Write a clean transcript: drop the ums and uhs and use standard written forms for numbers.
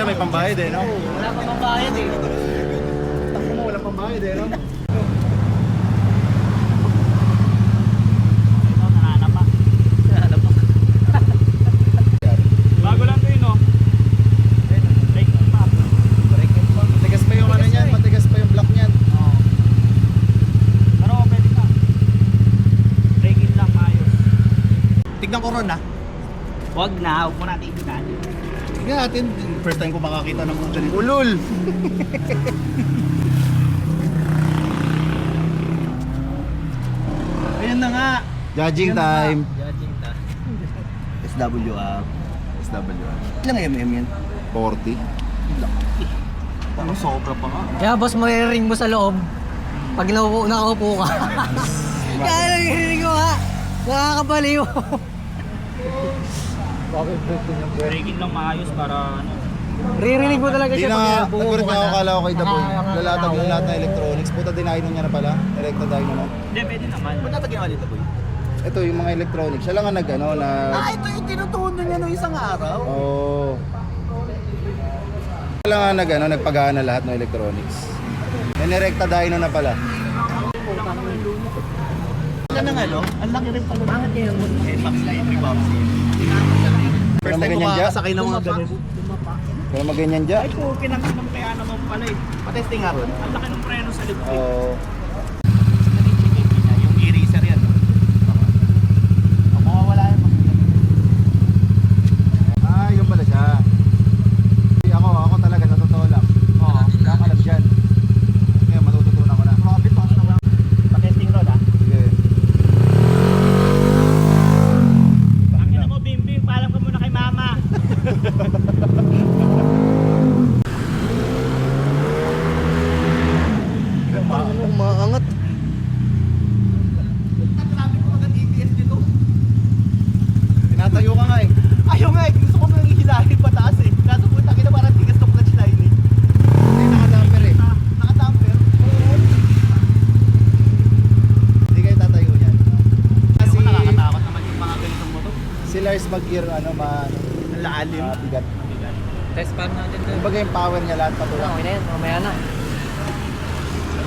siya may pambayad eh, no? Wala pa pambayad eh. Takbo mo, walang pambayad eh, no? Ito, nananapa. Nananapa. Bago lang to yun, no? Brake pa. Matigas pa yung ano niyan, matigas pa yung block niyan. Oo. Pero pwede ka. Brake in lang, ayos. Tignan ko ron na. Huwag na, huwag mo natin ibigan. Tignan natin, first time ko makakita ng mga ganito. Ulul! Ayan na nga. Judging time. Judging ta. SW up. SW up. Ilang mm yan? 40. Parang sobra pa nga. Kaya boss, mariring mo sa loob pag nakaupo ka. Kaya narinig mo ha. Nakakabaliw. Brake in lang maayos para ano. Ririnig mo talaga Hindi siya na, pag nag-work na ako, kala ko kay Daboy. Naka- Lalatag yung lahat ng electronics. Puta, dinahin niya na pala. Direkta dyno na. Hindi, pwede naman. Ba't natin ginawa dito, boy? Ito yung mga electronics. Siya lang ang nag-ano na... Ito yung tinutunan niya nung isang araw. Oo. Siya lang ang nag-ano, nagpagana lahat ng electronics. Nirekta dyno na pala. Wala nang ano, ang laki rin pala. Bakit yung Max na yung Reboxy? First time ko makakasakay ng mga ganun. Kaya maganyan dyan. Ay, kung kinakitang kaya naman pala eh. Patesting nga ron. Ang laki ng preno sa likod. Oo. Yung eraser yan. Mawawala yan. Ah, yun pala siya. Ako talaga sa totoo lang. Oo. Nakakalab dyan. Ngayon, matututunan ko na. Profit pa sa pa-testing road ah. Sige. Ang ina mo, Bimbing, paalam ka muna kay mama. Umaangat. Sabi ko magand EPS dito. Tinatayo ka nga eh. Ayaw nga eh, gusto ko nang ihilahin pataas eh. Kaso puta kita parang tigas ng clutch line eh. Hindi nakadamper eh. Nakatamper. Hindi kayo tatayo niyan. Kasi nakakatakot naman yung mga ganitong motor. Si Lars Mag-gear, ano, Ang lalim. bigat. Test pan natin doon. Kumbaga yung power niya lahat patuloy. Okay na yan, mamaya na.